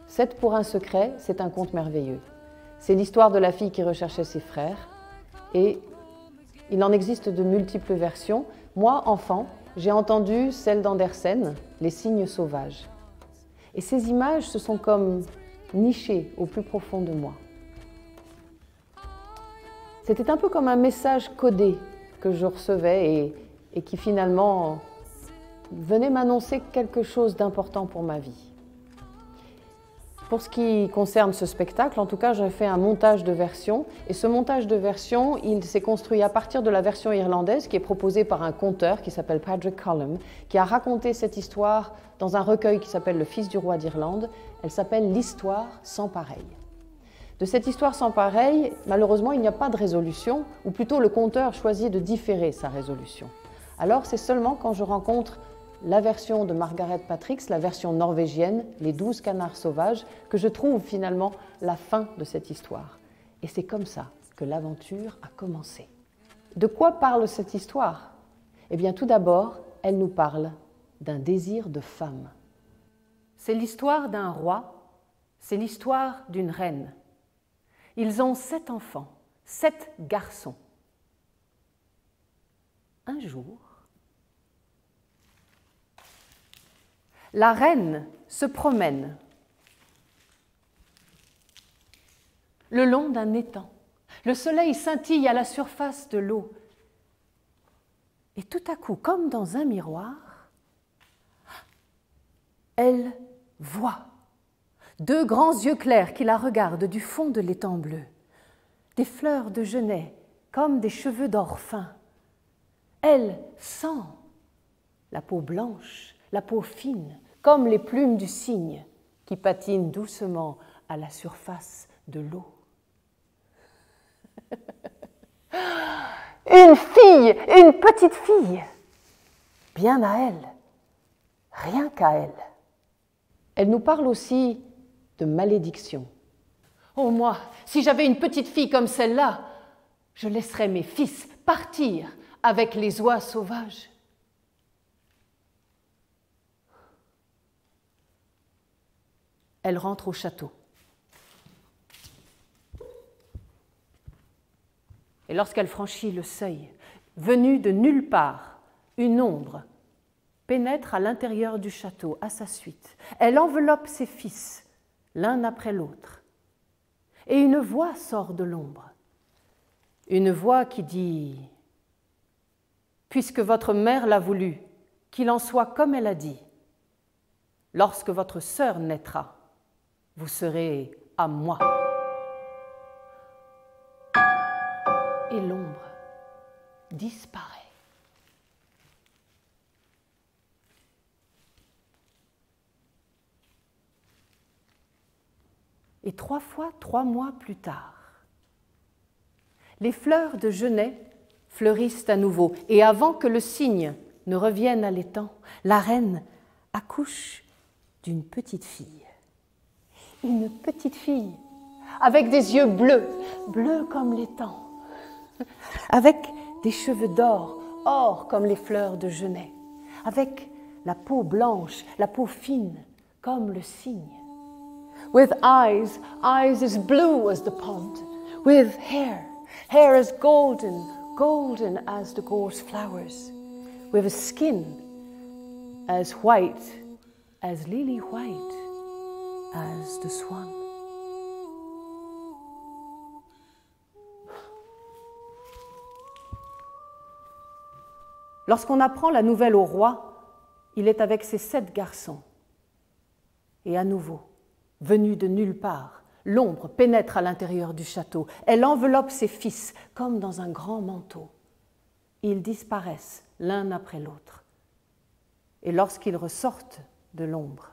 7 pour un secret, c'est un conte merveilleux. C'est l'histoire de la fille qui recherchait ses frères et il en existe de multiples versions. Moi, enfant, j'ai entendu celle d'Andersen, Les cygnes sauvages. Et ces images se sont comme nichées au plus profond de moi. C'était un peu comme un message codé que je recevais et qui finalement venait m'annoncer quelque chose d'important pour ma vie. Pour ce qui concerne ce spectacle, en tout cas, j'ai fait un montage de versions. Et ce montage de versions, il s'est construit à partir de la version irlandaise qui est proposée par un conteur qui s'appelle Padraig Colum, qui a raconté cette histoire dans un recueil qui s'appelle Le Fils du roi d'Irlande. Elle s'appelle L'histoire sans pareil. De cette histoire sans pareil, malheureusement, il n'y a pas de résolution, ou plutôt le conteur choisit de différer sa résolution. Alors c'est seulement quand je rencontre la version de Margaret Patricks, la version norvégienne, Les 12 canards sauvages, que je trouve finalement la fin de cette histoire. Et c'est comme ça que l'aventure a commencé. De quoi parle cette histoire? Eh bien, tout d'abord, elle nous parle d'un désir de femme. C'est l'histoire d'un roi, c'est l'histoire d'une reine. Ils ont 7 enfants, 7 garçons. Un jour, la reine se promène le long d'un étang. Le soleil scintille à la surface de l'eau. Et tout à coup, comme dans un miroir, elle voit 2 grands yeux clairs qui la regardent du fond de l'étang bleu, des fleurs de genêt comme des cheveux d'or fin. Elle sent la peau blanche, la peau fine, comme les plumes du cygne qui patinent doucement à la surface de l'eau. Une fille, une petite fille, bien à elle, rien qu'à elle. Elle nous parle aussi de malédiction. Oh moi, si j'avais une petite fille comme celle-là, je laisserais mes fils partir avec les oies sauvages. Elle rentre au château. Et lorsqu'elle franchit le seuil, venue de nulle part, une ombre pénètre à l'intérieur du château à sa suite. Elle enveloppe ses fils, l'un après l'autre. Et une voix sort de l'ombre. Une voix qui dit « Puisque votre mère l'a voulu, qu'il en soit comme elle a dit. Lorsque votre sœur naîtra, vous serez à moi. » Et l'ombre disparaît. Et 3 fois 3 mois plus tard, les fleurs de genêt fleurissent à nouveau. Et avant que le cygne ne revienne à l'étang, la reine accouche d'une petite fille. Une petite fille avec des yeux bleus, bleus comme l'étang, avec des cheveux d'or, or comme les fleurs de genêt, avec la peau blanche, la peau fine comme le cygne. With eyes, eyes as blue as the pond, with hair, hair as golden, golden as the gorse flowers, with a skin as white as lily white as the swan. Lorsqu'on apprend la nouvelle au roi, il est avec ses 7 garçons. Et à nouveau, venue de nulle part, l'ombre pénètre à l'intérieur du château. Elle enveloppe ses fils comme dans un grand manteau. Ils disparaissent l'un après l'autre. Et lorsqu'ils ressortent de l'ombre,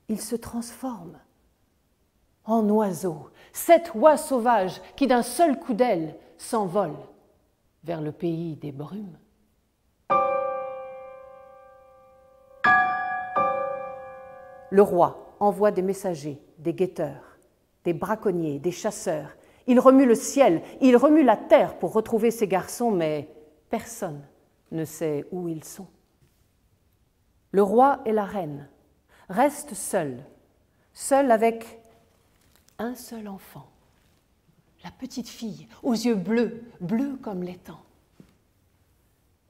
ils se transforment en oiseaux, 7 oies sauvages qui d'un seul coup d'aile s'envolent vers le pays des brumes. Le roi envoie des messagers, des guetteurs, des braconniers, des chasseurs. Il remue le ciel, il remue la terre pour retrouver ses garçons, mais personne ne sait où ils sont. Le roi et la reine restent seuls seule avec un seul enfant, la petite fille aux yeux bleus, bleus comme l'étang.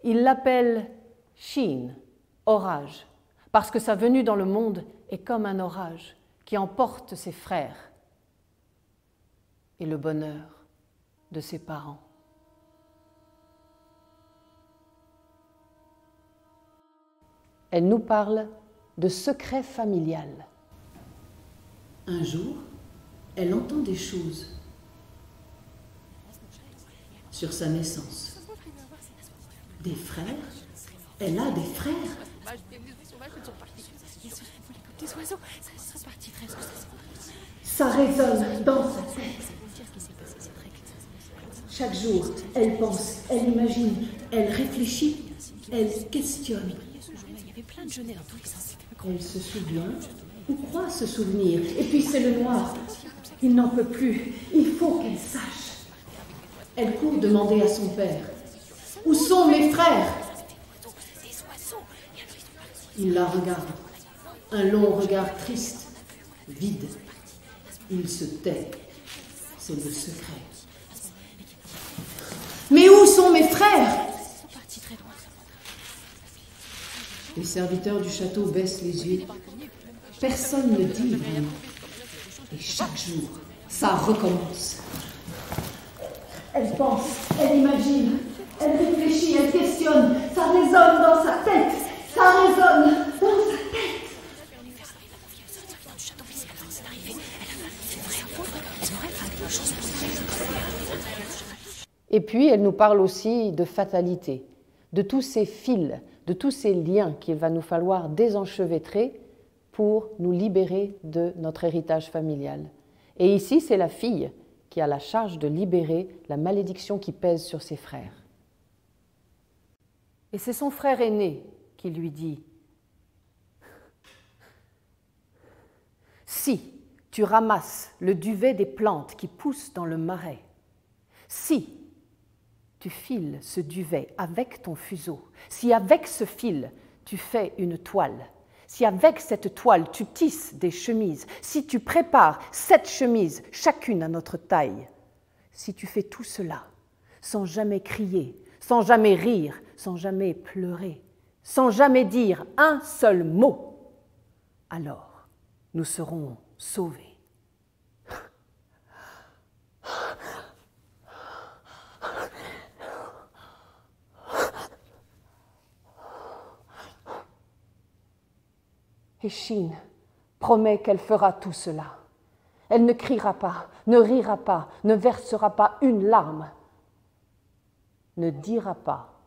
Il l'appelle Sheen, orage, parce que sa venue dans le monde est comme un orage qui emporte ses frères et le bonheur de ses parents. Elle nous parle de secret familial. Un jour, elle entend des choses sur sa naissance. Des frères? Elle a des frères? Ça résonne dans sa tête. Chaque jour, elle pense, elle imagine, elle réfléchit, elle questionne. Elle se souvient ou croit se souvenir. Et puis c'est le noir. Il n'en peut plus. Il faut qu'elle sache. Elle court demander à son père. Où sont mes frères? Il la regarde. Un long regard triste, vide. Il se tait. C'est le secret. Mais où sont mes frères? Les serviteurs du château baissent les yeux. Personne ne dit vraiment. Et chaque jour, ça recommence. Elle pense, elle imagine, elle réfléchit, elle questionne. Ça résonne dans sa tête. Ça résonne dans sa tête. Et puis, elle nous parle aussi de fatalité, de tous ces fils, de tous ces liens qu'il va nous falloir désenchevêtrer pour nous libérer de notre héritage familial. Et ici, c'est la fille qui a la charge de libérer la malédiction qui pèse sur ses frères. Et c'est son frère aîné qui lui dit « Si tu ramasses le duvet des plantes qui poussent dans le marais, si tu files ce duvet avec ton fuseau, si avec ce fil tu fais une toile, si avec cette toile tu tisses des chemises, si tu prépares 7 chemises, chacune à notre taille, si tu fais tout cela sans jamais crier, sans jamais rire, sans jamais pleurer, sans jamais dire un seul mot, alors nous serons sauvés. Et Sheen promet qu'elle fera tout cela. Elle ne criera pas, ne rira pas, ne versera pas une larme, ne dira pas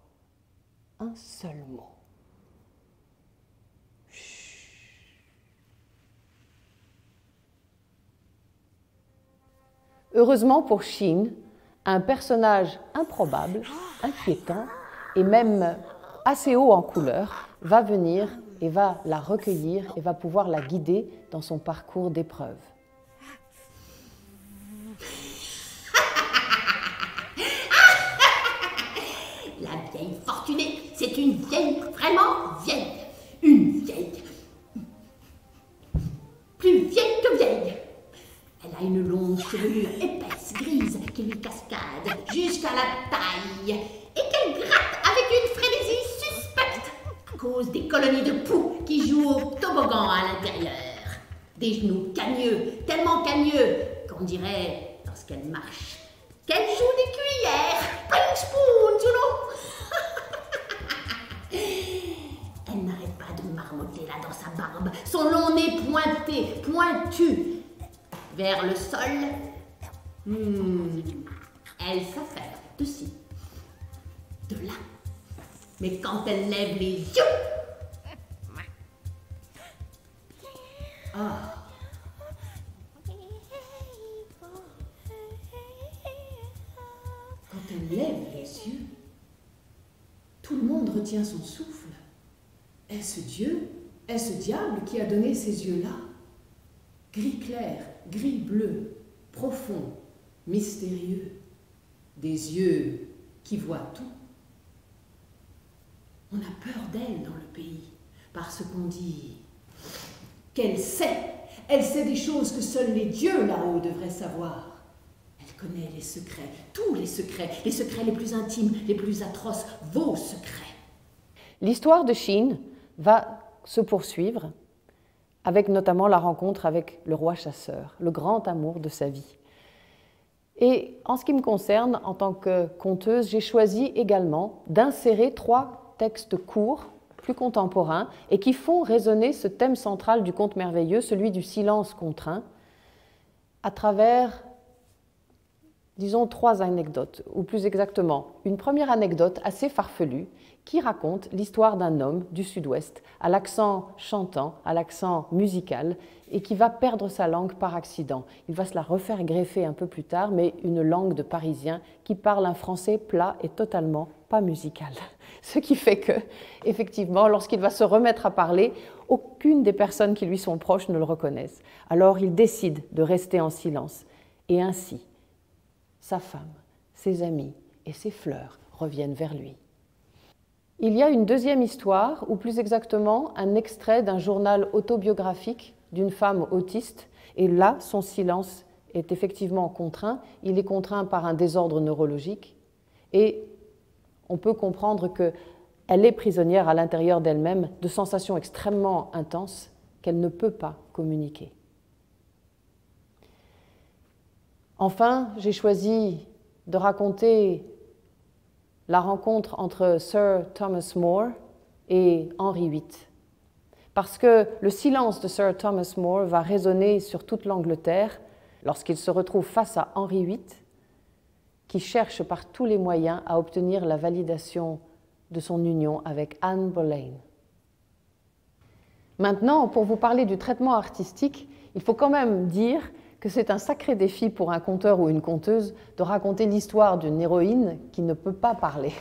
un seul mot. Heureusement pour Sheen, un personnage improbable, inquiétant et même assez haut en couleur va venir et va la recueillir et va pouvoir la guider dans son parcours d'épreuve. La vieille fortunée, c'est une vieille, vraiment vieille. Une vieille. Plus vieille que vieille. Elle a une longue chevelure épaisse, grise, qui lui cascade jusqu'à la taille et qu'elle gratte avec une frénésie suspecte à cause des colonies de poux qui jouent au toboggan à l'intérieur. Des genoux cagneux, tellement cagneux qu'on dirait, lorsqu'elle marche, qu'elle joue des cuillères. Pling spoon, you know. Elle n'arrête pas de marmotter là dans sa barbe, son long nez pointé, pointu, vers le sol. Elle s'affaire de ci, de là. Mais quand elle lève les yeux, ah, quand elle lève les yeux, tout le monde retient son souffle. Est-ce Dieu? Est-ce diable qui a donné ces yeux-là? Gris clair, gris bleu, profond, mystérieux, des yeux qui voient tout. On a peur d'elle dans le pays, parce qu'on dit qu'elle sait Elle sait des choses que seuls les dieux là-haut devraient savoir. Elle connaît les secrets, tous les secrets les plus intimes, les plus atroces, vos secrets. L'histoire de Sheen va se poursuivre avec notamment la rencontre avec le roi chasseur, le grand amour de sa vie. Et en ce qui me concerne, en tant que conteuse, j'ai choisi également d'insérer 3 textes courts, plus contemporains, et qui font résonner ce thème central du conte merveilleux, celui du silence contraint, à travers, disons, 3 anecdotes, ou plus exactement, une première anecdote assez farfelue, qui raconte l'histoire d'un homme du sud-ouest, à l'accent chantant, à l'accent musical, et qui va perdre sa langue par accident. Il va se la refaire greffer un peu plus tard, mais une langue de Parisien qui parle un français plat et totalement pas musical. Ce qui fait que, effectivement, lorsqu'il va se remettre à parler, aucune des personnes qui lui sont proches ne le reconnaissent. Alors il décide de rester en silence. Et ainsi, sa femme, ses amis et ses fleurs reviennent vers lui. Il y a une deuxième histoire, ou plus exactement un extrait d'un journal autobiographique d'une femme autiste, et là, son silence est effectivement contraint. Il est contraint par un désordre neurologique, et on peut comprendre qu'elle est prisonnière à l'intérieur d'elle-même de sensations extrêmement intenses qu'elle ne peut pas communiquer. Enfin, j'ai choisi de raconter la rencontre entre Sir Thomas More et Henri VIII. Parce que le silence de Sir Thomas More va résonner sur toute l'Angleterre lorsqu'il se retrouve face à Henri VIII, qui cherche par tous les moyens à obtenir la validation de son union avec Anne Boleyn. Maintenant, pour vous parler du traitement artistique, il faut quand même dire que c'est un sacré défi pour un conteur ou une conteuse de raconter l'histoire d'une héroïne qui ne peut pas parler.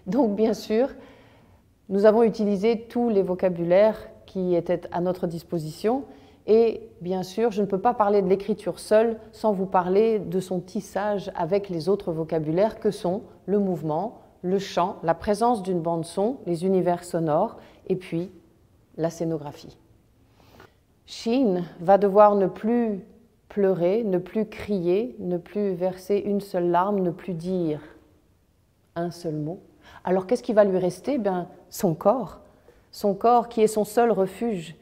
Donc, bien sûr, nous avons utilisé tous les vocabulaires qui étaient à notre disposition et, bien sûr, je ne peux pas parler de l'écriture seule sans vous parler de son tissage avec les autres vocabulaires que sont le mouvement, le chant, la présence d'une bande-son, les univers sonores et puis la scénographie. Sheen va devoir ne plus pleurer, ne plus crier, ne plus verser une seule larme, ne plus dire un seul mot. Alors qu'est-ce qui va lui rester? Son corps qui est son seul refuge,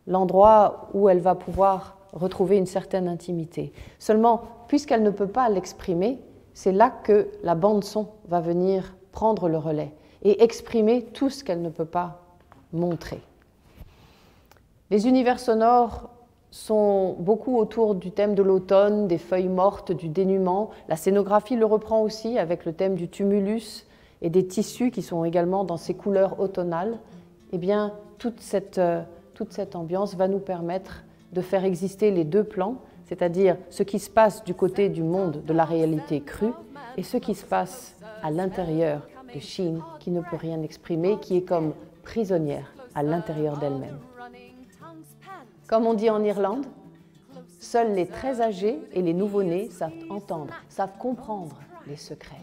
l'endroit où elle va pouvoir retrouver une certaine intimité. Seulement, puisqu'elle ne peut pas l'exprimer, c'est là que la bande-son va venir prendre le relais et exprimer tout ce qu'elle ne peut pas montrer. Les univers sonores sont beaucoup autour du thème de l'automne, des feuilles mortes, du dénuement. La scénographie le reprend aussi avec le thème du tumulus et des tissus qui sont également dans ces couleurs automnales. Eh bien, toute cette ambiance va nous permettre de faire exister les 2 plans, c'est-à-dire ce qui se passe du côté du monde de la réalité crue et ce qui se passe à l'intérieur de Sheen, qui ne peut rien exprimer, qui est comme prisonnière à l'intérieur d'elle-même. Comme on dit en Irlande, seuls les très âgés et les nouveau-nés savent entendre, savent comprendre les secrets.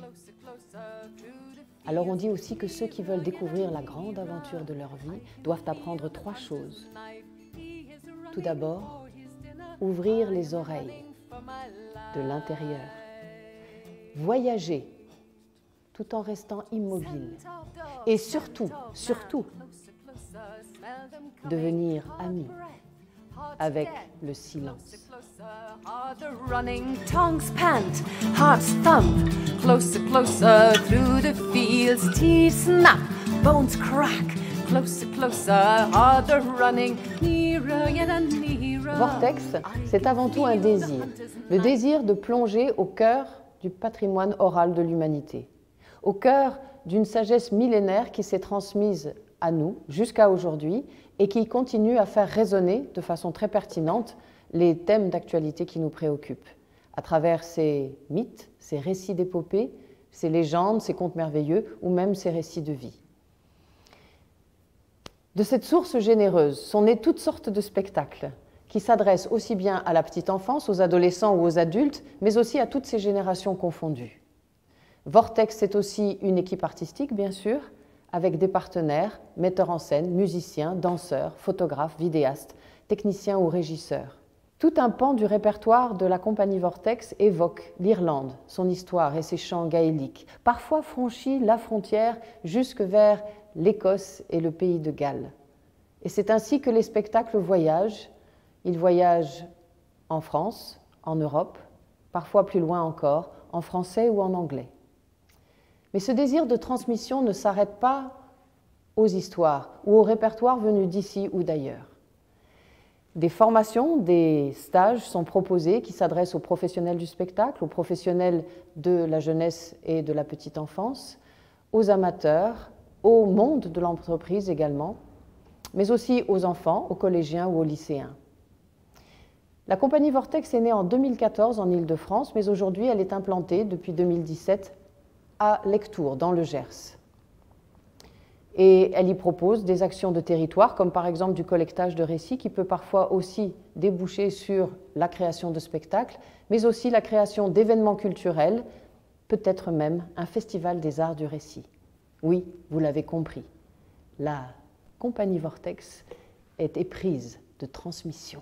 Alors on dit aussi que ceux qui veulent découvrir la grande aventure de leur vie doivent apprendre 3 choses. Tout d'abord, ouvrir les oreilles de l'intérieur, voyager tout en restant immobile et surtout, devenir ami avec le silence. The running tongues pant, hearts thump, closer, closer through the fields, teeth snap, bones crack, closer, closer, the running, nearer yet nearer. Vortex, c'est avant tout un désir, le désir de plonger au cœur du patrimoine oral de l'humanité, au cœur d'une sagesse millénaire qui s'est transmise à nous jusqu'à aujourd'hui et qui continue à faire résonner de façon très pertinente les thèmes d'actualité qui nous préoccupent, à travers ces mythes, ces récits d'épopées, ces légendes, ces contes merveilleux ou même ces récits de vie. De cette source généreuse sont nés toutes sortes de spectacles qui s'adressent aussi bien à la petite enfance, aux adolescents ou aux adultes, mais aussi à toutes ces générations confondues. Vortex, c'est aussi une équipe artistique, bien sûr, avec des partenaires, metteurs en scène, musiciens, danseurs, photographes, vidéastes, techniciens ou régisseurs. Tout un pan du répertoire de la compagnie Vortex évoque l'Irlande, son histoire et ses chants gaéliques, parfois franchit la frontière jusque vers l'Écosse et le pays de Galles. Et c'est ainsi que les spectacles voyagent. Ils voyagent en France, en Europe, parfois plus loin encore, en français ou en anglais. Mais ce désir de transmission ne s'arrête pas aux histoires ou aux répertoires venus d'ici ou d'ailleurs. Des formations, des stages sont proposés qui s'adressent aux professionnels du spectacle, aux professionnels de la jeunesse et de la petite enfance, aux amateurs, au monde de l'entreprise également, mais aussi aux enfants, aux collégiens ou aux lycéens. La compagnie Vortex est née en 2014 en Île-de-France, mais aujourd'hui elle est implantée depuis 2017 à Lectoure, dans le Gers. Et elle y propose des actions de territoire, comme par exemple du collectage de récits, qui peut parfois aussi déboucher sur la création de spectacles, mais aussi la création d'événements culturels, peut-être même un festival des arts du récit. Oui, vous l'avez compris, la compagnie Vortex est éprise de transmission.